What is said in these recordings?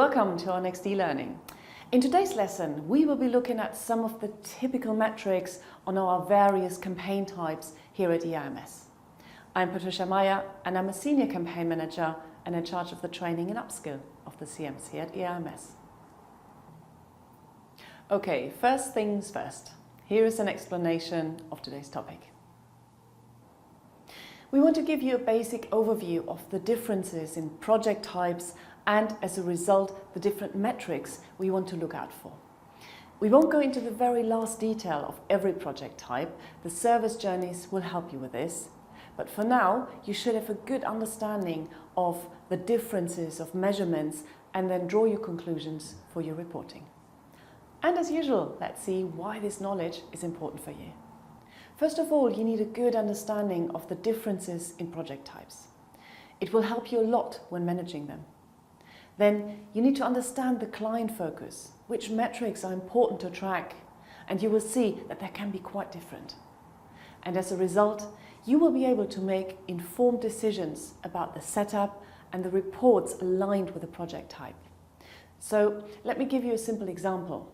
Welcome to our next e-learning. In today's lesson, we will be looking at some of the typical metrics on our various campaign types here at EIMS. I'm Patricia Meyer and I'm a Senior Campaign Manager and in charge of the training and upskill of the CMs here at EIMS. Okay, first things first. Here is an explanation of today's topic. We want to give you a basic overview of the differences in project types and, as a result, the different metrics we want to look out for. We won't go into the very last detail of every project type. The service journeys will help you with this. But for now, you should have a good understanding of the differences of measurements and then draw your conclusions for your reporting. And as usual, let's see why this knowledge is important for you. First of all, you need a good understanding of the differences in project types. It will help you a lot when managing them. Then you need to understand the client focus, which metrics are important to track, and you will see that they can be quite different. And as a result, you will be able to make informed decisions about the setup and the reports aligned with the project type. So let me give you a simple example.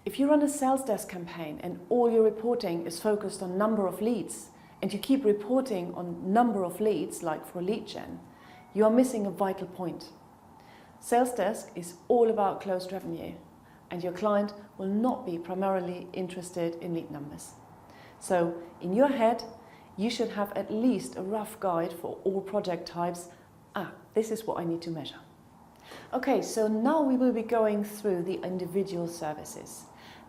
If you run a sales desk campaign and all your reporting is focused on number of leads and you keep reporting on number of leads, like for lead gen, you are missing a vital point. Sales desk is all about closed revenue and your client will not be primarily interested in lead numbers. So in your head, you should have at least a rough guide for all project types. This is what I need to measure. Okay, so now we will be going through the individual services.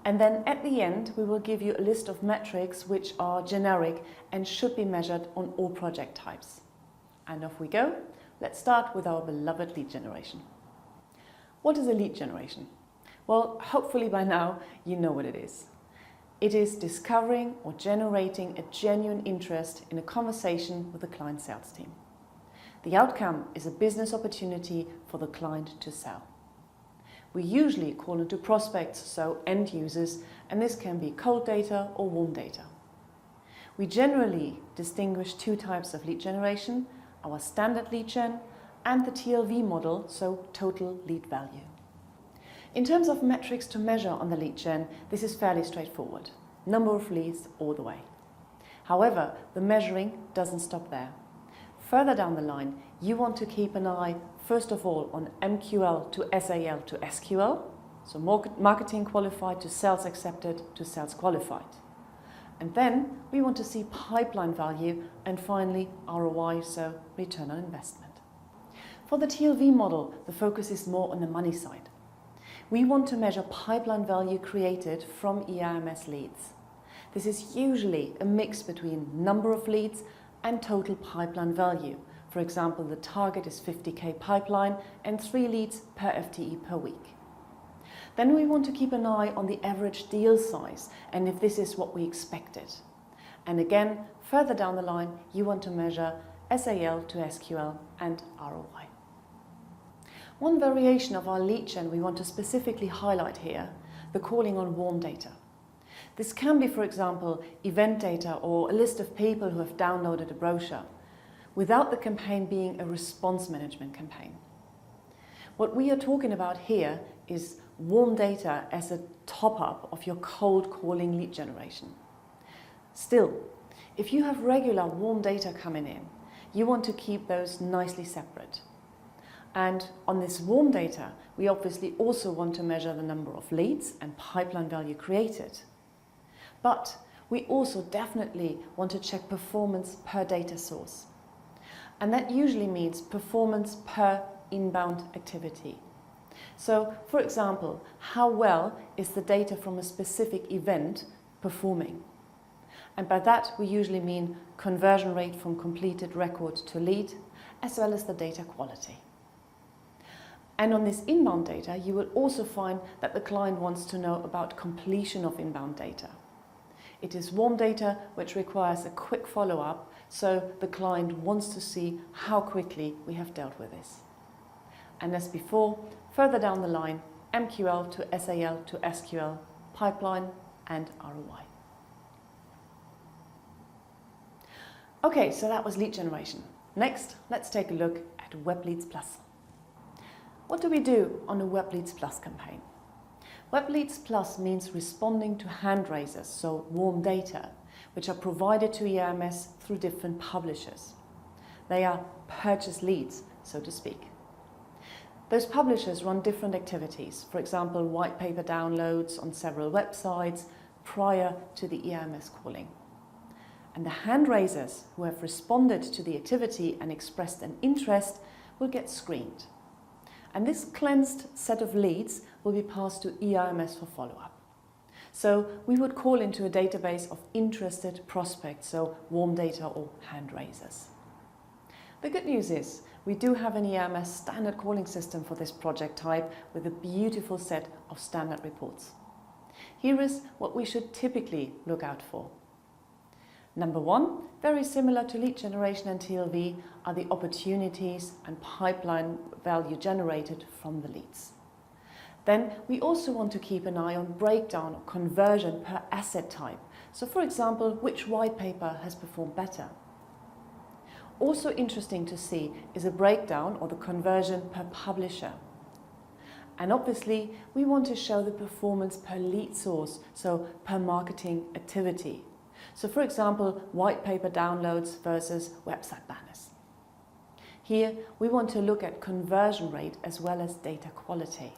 And then at the end, we will give you a list of metrics which are generic and should be measured on all project types. And off we go. Let's start with our beloved lead generation. What is a lead generation? Well, hopefully by now you know what it is. It is discovering or generating a genuine interest in a conversation with the client sales team. The outcome is a business opportunity for the client to sell. We usually call into prospects, so end users, and this can be cold data or warm data. We generally distinguish two types of lead generation, our standard lead gen and the TLV model, so total lead value. In terms of metrics to measure on the lead gen, this is fairly straightforward. Number of leads all the way. However, the measuring doesn't stop there. Further down the line, you want to keep an eye, first of all, on MQL to SAL to SQL, so marketing qualified to sales accepted to sales qualified. And then we want to see pipeline value and finally ROI, so return on investment. For the TLV model, the focus is more on the money side. We want to measure pipeline value created from EIMS leads. This is usually a mix between number of leads and total pipeline value. For example, the target is 50K pipeline and 3 leads per FTE per week. Then we want to keep an eye on the average deal size and if this is what we expected. And again, further down the line, you want to measure SAL to SQL and ROI. One variation of our lead gen we want to specifically highlight here, the calling on warm data. This can be, for example, event data or a list of people who have downloaded a brochure, without the campaign being a response management campaign. What we are talking about here is warm data as a top-up of your cold calling lead generation. Still, if you have regular warm data coming in, you want to keep those nicely separate. And on this warm data, we obviously also want to measure the number of leads and pipeline value created. But we also definitely want to check performance per data source. And that usually means performance per inbound activity. So, for example, how well is the data from a specific event performing? And by that, we usually mean conversion rate from completed record to lead, as well as the data quality. And on this inbound data, you will also find that the client wants to know about completion of inbound data. It is warm data which requires a quick follow-up, so the client wants to see how quickly we have dealt with this. And as before, further down the line, MQL to SAL to SQL, pipeline and ROI. Okay, so that was lead generation. Next, let's take a look at Web Leads Plus. What do we do on a Web Leads Plus campaign? Web Leads Plus means responding to hand raisers, so warm data, which are provided to EIMS through different publishers. They are purchase leads, so to speak. Those publishers run different activities, for example, white paper downloads on several websites prior to the EIMS calling. And the hand raisers who have responded to the activity and expressed an interest will get screened. And this cleansed set of leads will be passed to EIMS for follow-up. So we would call into a database of interested prospects, so warm data or hand raisers. The good news is we do have an EIMS standard calling system for this project type with a beautiful set of standard reports. Here is what we should typically look out for. Number one, very similar to lead generation and TLV, are the opportunities and pipeline value generated from the leads. Then we also want to keep an eye on breakdown or conversion per asset type. So for example, which white paper has performed better? Also interesting to see is a breakdown or the conversion per publisher. And obviously we want to show the performance per lead source, so per marketing activity. So for example, white paper downloads versus website banners. Here we want to look at conversion rate as well as data quality.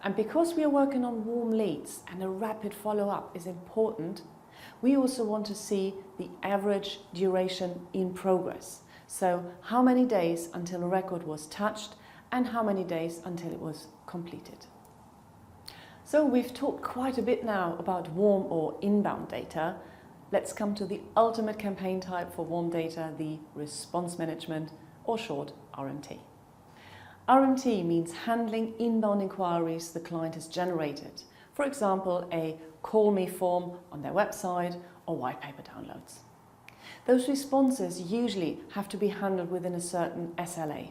And because we are working on warm leads and a rapid follow-up is important, we also want to see the average duration in progress. So how many days until a record was touched and how many days until it was completed. So we've talked quite a bit now about warm or inbound data. Let's come to the ultimate campaign type for warm data, the response management, or short RMT. RMT means handling inbound inquiries the client has generated. For example, a call me form on their website or white paper downloads. Those responses usually have to be handled within a certain SLA.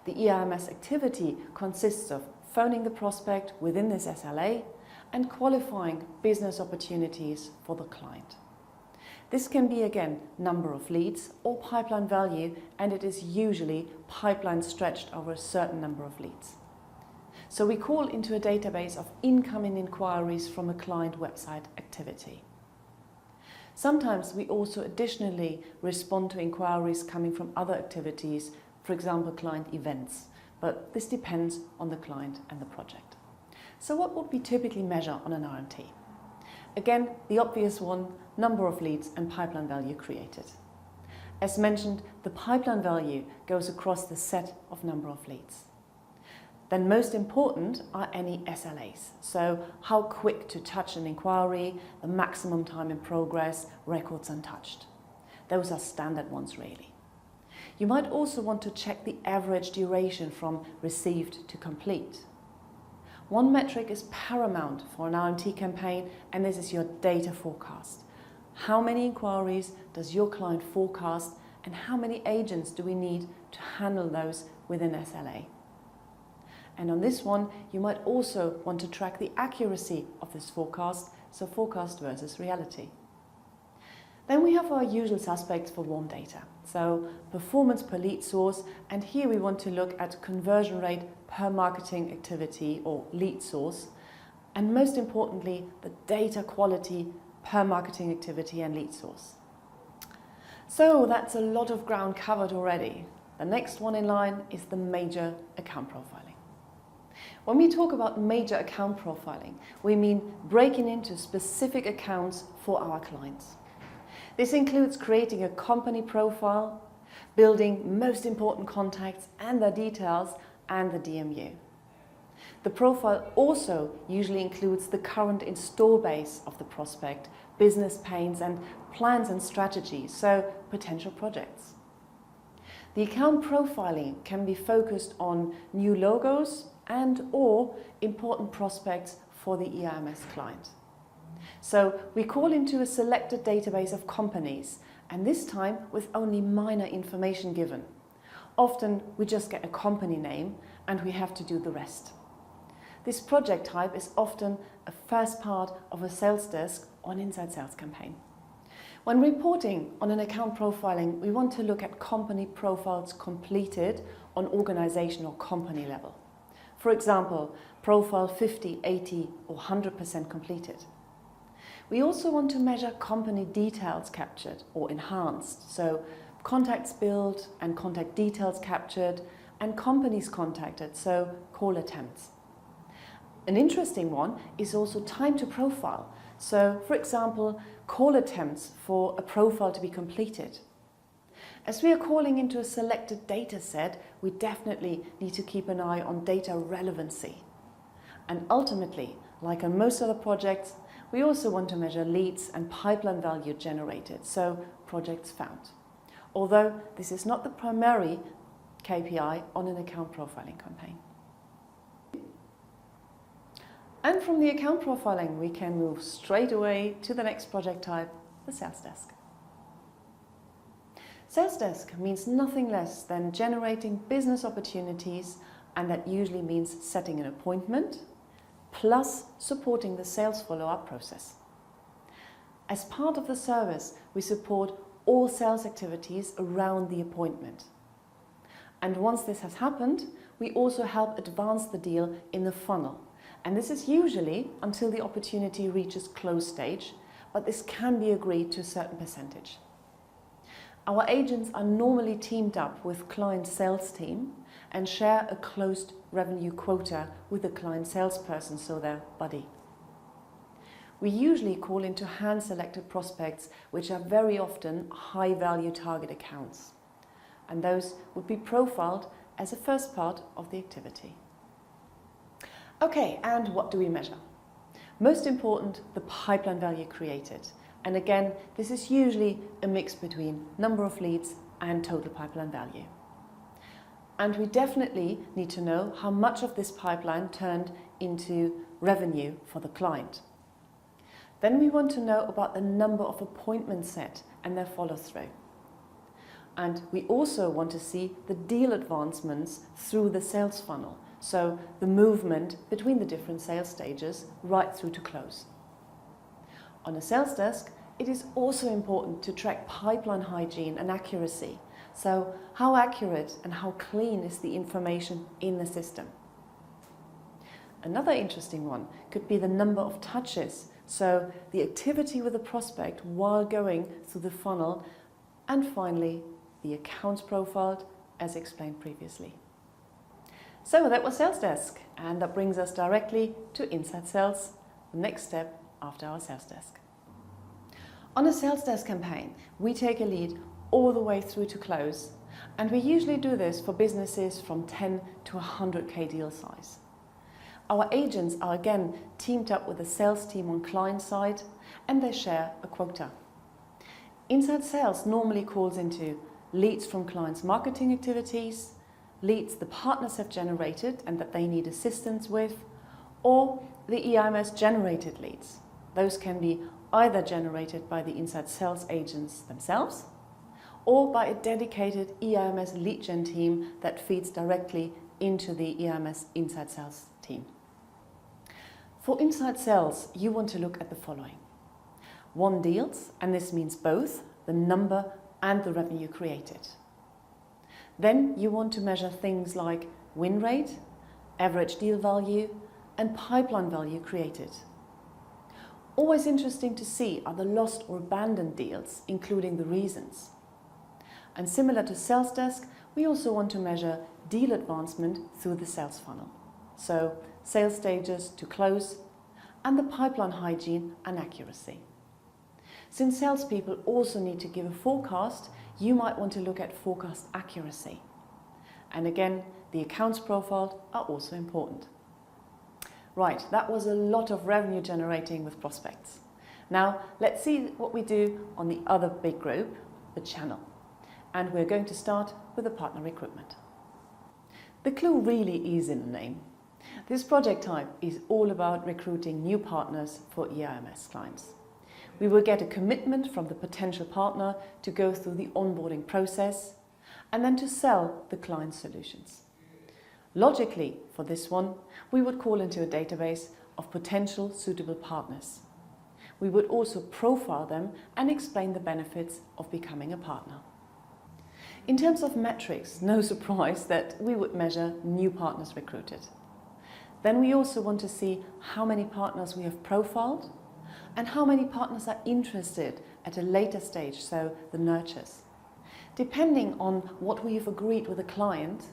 The EIMS activity consists of phoning the prospect within this SLA and qualifying business opportunities for the client. This can be again number of leads or pipeline value, and it is usually pipeline stretched over a certain number of leads. So we call into a database of incoming inquiries from a client website activity. Sometimes we also additionally respond to inquiries coming from other activities, for example client events, but this depends on the client and the project. So what would we typically measure on an RMT? Again, the obvious one, number of leads and pipeline value created. As mentioned, the pipeline value goes across the set of number of leads. Then most important are any SLAs. So how quick to touch an inquiry, the maximum time in progress, records untouched. Those are standard ones really. You might also want to check the average duration from received to complete. One metric is paramount for an RMT campaign, and this is your data forecast. How many inquiries does your client forecast, and how many agents do we need to handle those within SLA? And on this one, you might also want to track the accuracy of this forecast, so forecast versus reality. Then we have our usual suspects for warm data. So performance per lead source, and here we want to look at conversion rate per marketing activity or lead source, and most importantly, the data quality per marketing activity and lead source. So that's a lot of ground covered already. The next one in line is the major account profiling. When we talk about major account profiling, we mean breaking into specific accounts for our clients. This includes creating a company profile, building most important contacts and their details, and the DMU. The profile also usually includes the current install base of the prospect, business pains and plans and strategies, so potential projects. The account profiling can be focused on new logos and/or important prospects for the EIMS client. So we call into a selected database of companies, and this time with only minor information given. Often we just get a company name and we have to do the rest. This project type is often a first part of a sales desk or an inside sales campaign. When reporting on an account profiling, we want to look at company profiles completed on organization or company level. For example, profile 50, 80 or 100% completed. We also want to measure company details captured or enhanced, so contacts built and contact details captured and companies contacted, so call attempts. An interesting one is also time to profile. So, for example, call attempts for a profile to be completed. As we are calling into a selected data set, we definitely need to keep an eye on data relevancy. And ultimately, like on most other projects, we also want to measure leads and pipeline value generated, so projects found. Although this is not the primary KPI on an account profiling campaign. And from the account profiling, we can move straight away to the next project type, the sales desk. Sales desk means nothing less than generating business opportunities, and that usually means setting an appointment, plus supporting the sales follow-up process. As part of the service, we support all sales activities around the appointment. And once this has happened, we also help advance the deal in the funnel. And this is usually until the opportunity reaches close stage, but this can be agreed to a certain percentage. Our agents are normally teamed up with client sales team and share a closed revenue quota with the client salesperson, so their buddy. We usually call into hand-selected prospects, which are very often high-value target accounts. And those would be profiled as a first part of the activity. Okay, and what do we measure? Most important, the pipeline value created. And again, this is usually a mix between number of leads and total pipeline value. And we definitely need to know how much of this pipeline turned into revenue for the client. Then we want to know about the number of appointments set and their follow-through. And we also want to see the deal advancements through the sales funnel. So the movement between the different sales stages right through to close. On a sales desk, it is also important to track pipeline hygiene and accuracy. So how accurate and how clean is the information in the system? Another interesting one could be the number of touches. So the activity with the prospect while going through the funnel. And finally, the accounts profiled as explained previously. So that was Sales Desk, and that brings us directly to Inside Sales, the next step after our Sales Desk. On a Sales Desk campaign, we take a lead all the way through to close, and we usually do this for businesses from 10 to 100k deal size. Our agents are again teamed up with a sales team on client side, and they share a quota. Inside Sales normally calls into leads from clients' marketing activities, leads the partners have generated and that they need assistance with, or the EIMS generated leads. Those can be either generated by the Inside Sales agents themselves or by a dedicated EIMS lead gen team that feeds directly into the EIMS Inside Sales team. For Inside Sales, you want to look at the following. Won deals, and this means both the number and the revenue created. Then you want to measure things like win rate, average deal value, and pipeline value created. Always interesting to see are the lost or abandoned deals, including the reasons. And similar to Sales Desk, we also want to measure deal advancement through the sales funnel. So sales stages to close, and the pipeline hygiene and accuracy. Since salespeople also need to give a forecast, you might want to look at forecast accuracy. And again, the accounts profiled are also important. Right, that was a lot of revenue generating with prospects. Now, let's see what we do on the other big group, the channel. And we're going to start with the partner recruitment. The clue really is in the name. This project type is all about recruiting new partners for EIMS clients. We will get a commitment from the potential partner to go through the onboarding process and then to sell the client solutions. Logically, for this one, we would call into a database of potential suitable partners. we would also profile them and explain the benefits of becoming a partner. In terms of metrics, no surprise that we would measure new partners recruited. Then we also want to see how many partners we have profiled and how many partners are interested at a later stage, so the nurtures. Depending on what we have agreed with a client,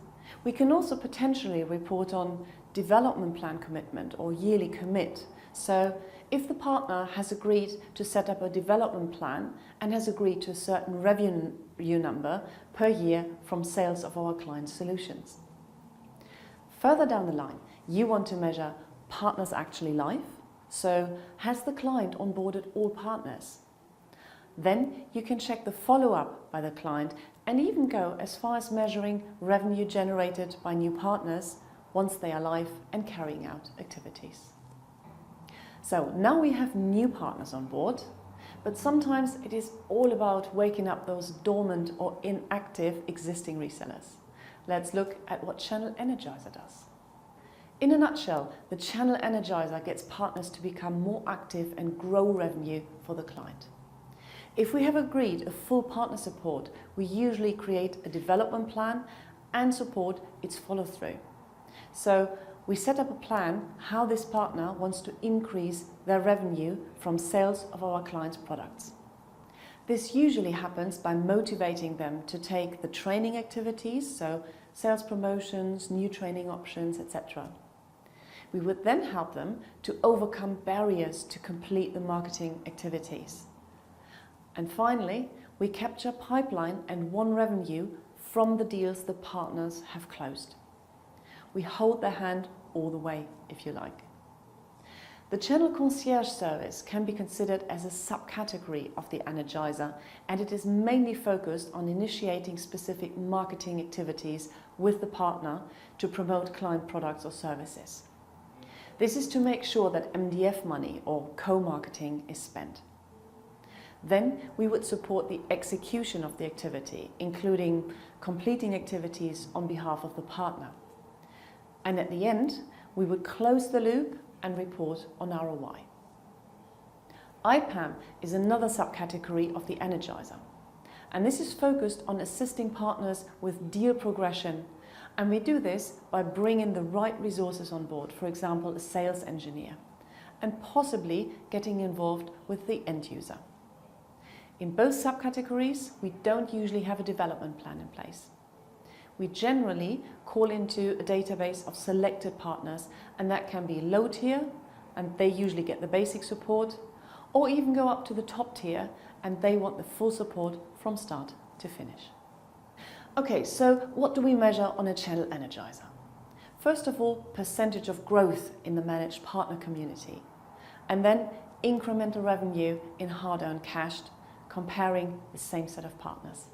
we can also potentially report on development plan commitment or yearly commit. So if the partner has agreed to set up a development plan and has agreed to a certain revenue number per year from sales of our client solutions. Further down the line, you want to measure partners actually live. So has the client onboarded all partners? Then you can check the follow-up by the client and even go as far as measuring revenue generated by new partners once they are live and carrying out activities. So now we have new partners on board, but sometimes it is all about waking up those dormant or inactive existing resellers. Let's look at what Channel Energizer does. In a nutshell, the Channel Energizer gets partners to become more active and grow revenue for the client. If we have agreed a full partner support, we usually create a development plan and support its follow-through. So we set up a plan how this partner wants to increase their revenue from sales of our client's products. This usually happens by motivating them to take the training activities, so sales promotions, new training options, etc. We would then help them to overcome barriers to complete the marketing activities. And finally, we capture pipeline and won revenue from the deals the partners have closed. We hold their hand all the way, if you like. The Channel Concierge service can be considered as a subcategory of the Energizer, and it is mainly focused on initiating specific marketing activities with the partner to promote client products or services. This is to make sure that MDF money or co-marketing is spent. Then we would support the execution of the activity, including completing activities on behalf of the partner. And at the end, we would close the loop and report on ROI. IPAM is another subcategory of the Energizer, and this is focused on assisting partners with deal progression, and we do this by bringing the right resources on board, for example, a sales engineer, and possibly getting involved with the end user. In both subcategories, we don't usually have a development plan in place. We generally call into a database of selected partners, and that can be low tier, and they usually get the basic support, or even go up to the top tier, and they want the full support from start to finish. Okay, so what do we measure on a Channel Energizer? First of all, percentage of growth in the managed partner community, and then incremental revenue in hard-earned cash, comparing the same set of partners.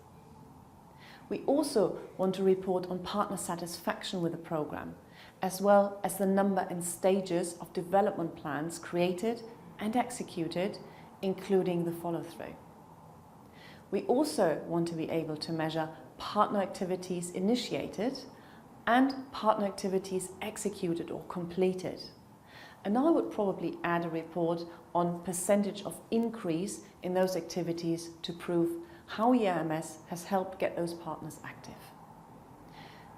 We also want to report on partner satisfaction with the program, as well as the number and stages of development plans created and executed, including the follow-through. We also want to be able to measure partner activities initiated and partner activities executed or completed. And I would probably add a report on percentage of increase in those activities to prove how EAMS has helped get those partners active.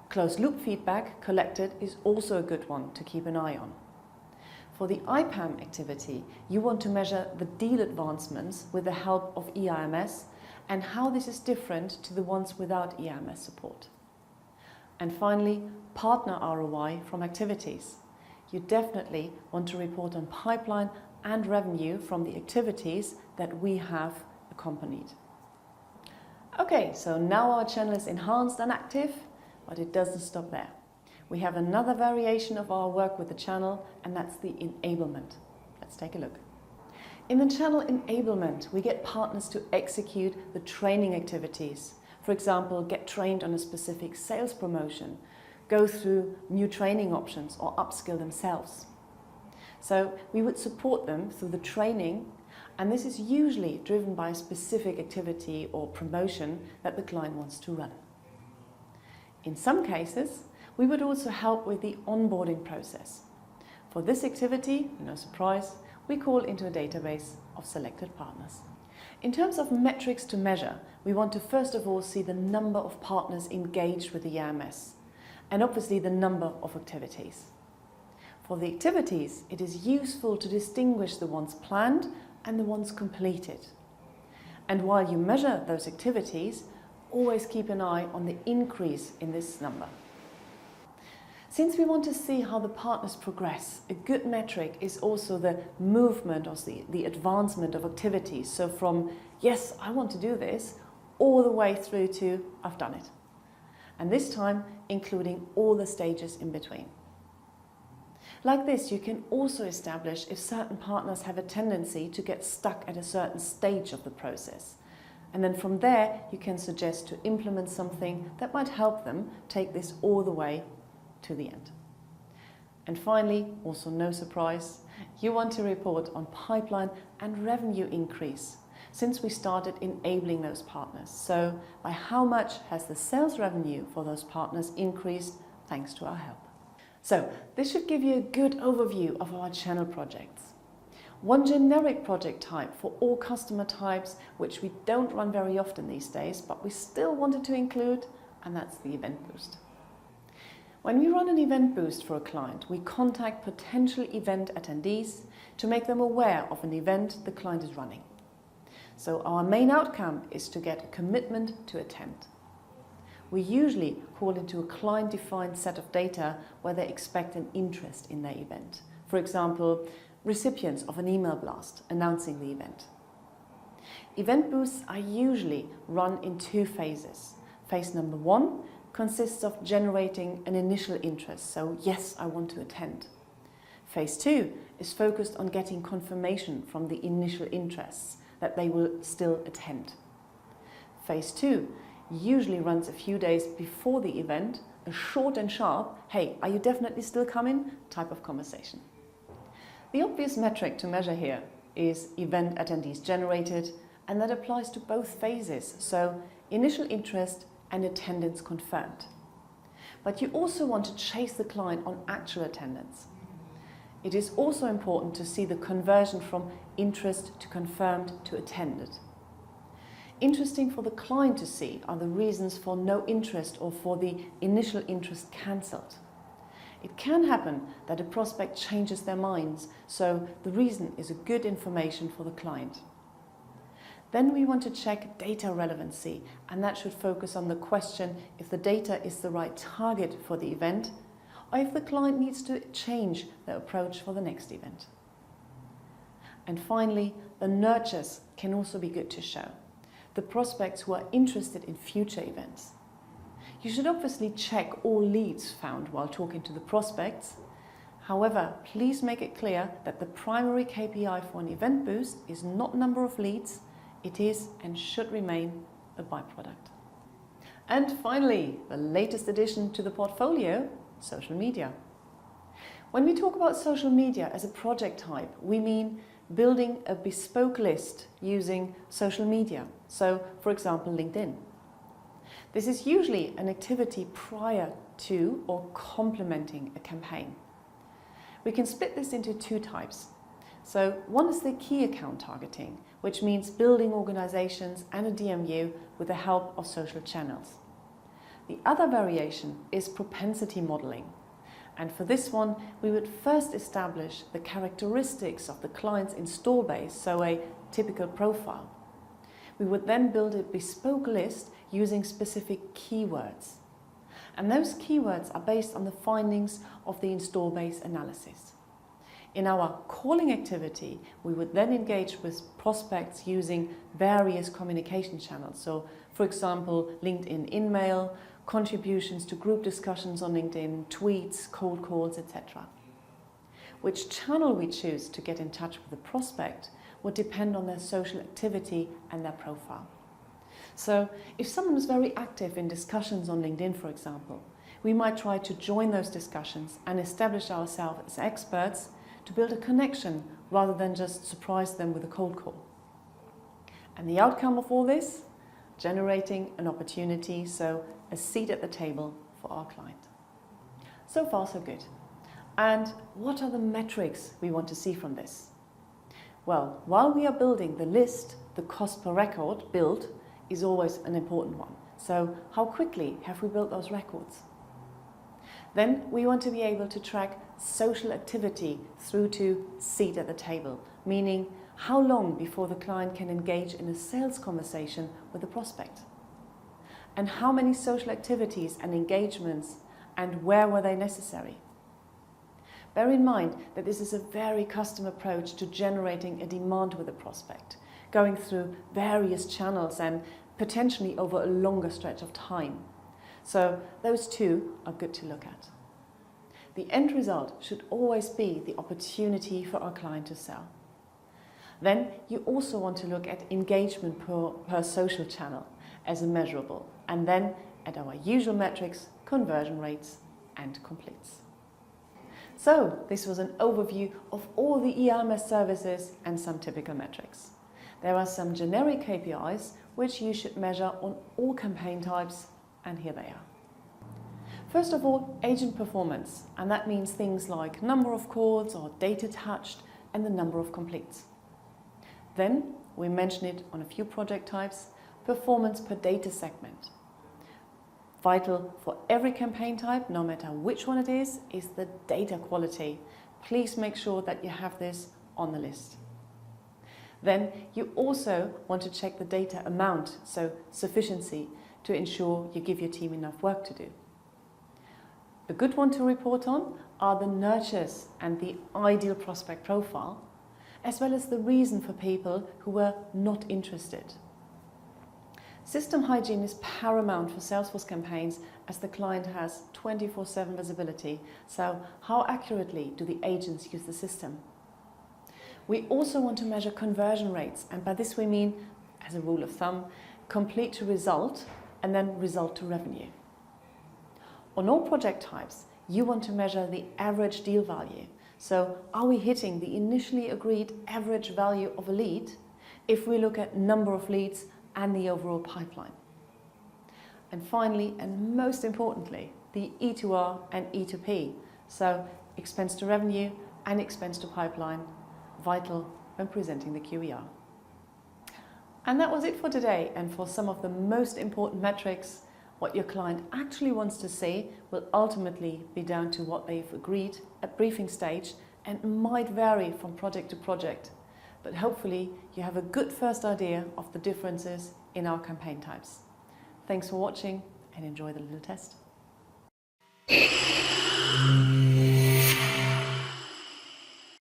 Closed loop feedback collected is also a good one to keep an eye on. For the IPAM activity, you want to measure the deal advancements with the help of EAMS and how this is different to the ones without EAMS support. And finally, partner ROI from activities. You definitely want to report on pipeline and revenue from the activities that we have accompanied. Okay, so now our channel is enhanced and active, but it doesn't stop there. We have another variation of our work with the channel, and that's the enablement. Let's take a look. In the channel enablement, we get partners to execute the training activities. For example, get trained on a specific sales promotion, go through new training options, or upskill themselves. So we would support them through the training, and this is usually driven by a specific activity or promotion that the client wants to run. In some cases, we would also help with the onboarding process. For this activity, no surprise, we call into a database of selected partners. In terms of metrics to measure, we want to first of all see the number of partners engaged with the EIMS, and obviously the number of activities. For the activities, it is useful to distinguish the ones planned and the ones completed. And while you measure those activities, always keep an eye on the increase in this number. Since we want to see how the partners progress, a good metric is also the movement or the advancement of activities. So from, yes, I want to do this, all the way through to, I've done it. And this time, including all the stages in between. Like this, you can also establish if certain partners have a tendency to get stuck at a certain stage of the process. And then from there, you can suggest to implement something that might help them take this all the way to the end. And finally, also no surprise, you want to report on pipeline and revenue increase since we started enabling those partners. So by how much has the sales revenue for those partners increased thanks to our help? So this should give you a good overview of our channel projects. One generic project type for all customer types, which we don't run very often these days, but we still wanted to include, and that's the Event Boost. When we run an event boost for a client, we contact potential event attendees to make them aware of an event the client is running. So our main outcome is to get a commitment to attend. We usually call into a client-defined set of data where they expect an interest in their event. For example, recipients of an email blast announcing the event. Event boosts are usually run in two phases. Phase number 1 consists of generating an initial interest, so yes, I want to attend. Phase 2 is focused on getting confirmation from the initial interests that they will still attend. Phase 2 usually runs a few days before the event, a short and sharp, hey, are you definitely still coming type of conversation. The obvious metric to measure here is event attendees generated, and that applies to both phases, so initial interest and attendance confirmed. But you also want to chase the client on actual attendance. It is also important to see the conversion from interest to confirmed to attended. Interesting for the client to see are the reasons for no interest or for the initial interest cancelled. It can happen that a prospect changes their minds, so the reason is a good information for the client. Then we want to check data relevancy, and that should focus on the question if the data is the right target for the event, or if the client needs to change their approach for the next event. And finally, the nurtures can also be good to show. The prospects who are interested in future events. You should obviously check all leads found while talking to the prospects. However, please make it clear that the primary KPI for an event boost is not number of leads, it is and should remain a byproduct. And finally, the latest addition to the portfolio, social media. When we talk about social media as a project type, we mean building a bespoke list using social media. So, for example, LinkedIn. This is usually an activity prior to or complementing a campaign. We can split this into two types. So one is the key account targeting, which means building organizations and a DMU with the help of social channels. The other variation is propensity modeling. And for this one, we would first establish the characteristics of the client's install base, so a typical profile. We would then build a bespoke list using specific keywords. And those keywords are based on the findings of the install base analysis. In our calling activity, we would then engage with prospects using various communication channels. So, for example, LinkedIn InMail, contributions to group discussions on LinkedIn, tweets, cold calls, etc. Which channel we choose to get in touch with the prospect would depend on their social activity and their profile. So, if someone was very active in discussions on LinkedIn, for example, we might try to join those discussions and establish ourselves as experts to build a connection rather than just surprise them with a cold call. And the outcome of all this? Generating an opportunity, so a seat at the table for our client. So far, so good. And what are the metrics we want to see from this? Well, while we are building the list, the cost per record built is always an important one. So how quickly have we built those records? Then we want to be able to track social activity through to seat at the table, meaning how long before the client can engage in a sales conversation with the prospect. And how many social activities and engagements and where were they necessary? Bear in mind that this is a very custom approach to generating a demand with a prospect, going through various channels and potentially over a longer stretch of time. So those two are good to look at. The end result should always be the opportunity for our client to sell. Then you also want to look at engagement per social channel as a measurable, and then at our usual metrics, conversion rates and completes. So this was an overview of all the eIMS services and some typical metrics. There are some generic KPIs which you should measure on all campaign types, and here they are. First of all, agent performance, and that means things like number of calls or data touched and the number of completes. Then, we mention it on a few project types, performance per data segment. Vital for every campaign type, no matter which one it is the data quality. Please make sure that you have this on the list. Then you also want to check the data amount, so sufficiency, to ensure you give your team enough work to do. A good one to report on are the nurtures and the ideal prospect profile, as well as the reason for people who were not interested. System hygiene is paramount for Salesforce campaigns as the client has 24/7 visibility, so how accurately do the agents use the system? We also want to measure conversion rates, and by this we mean, as a rule of thumb, complete to result and then result to revenue. On all project types, you want to measure the average deal value. So are we hitting the initially agreed average value of a lead if we look at number of leads and the overall pipeline? And finally, and most importantly, the E2R and E2P, so expense to revenue and expense to pipeline, vital when presenting the QER. And that was it for today, and for some of the most important metrics, what your client actually wants to see will ultimately be down to what they've agreed at briefing stage and might vary from project to project. But hopefully you have a good first idea of the differences in our campaign types. Thanks for watching and enjoy the little test.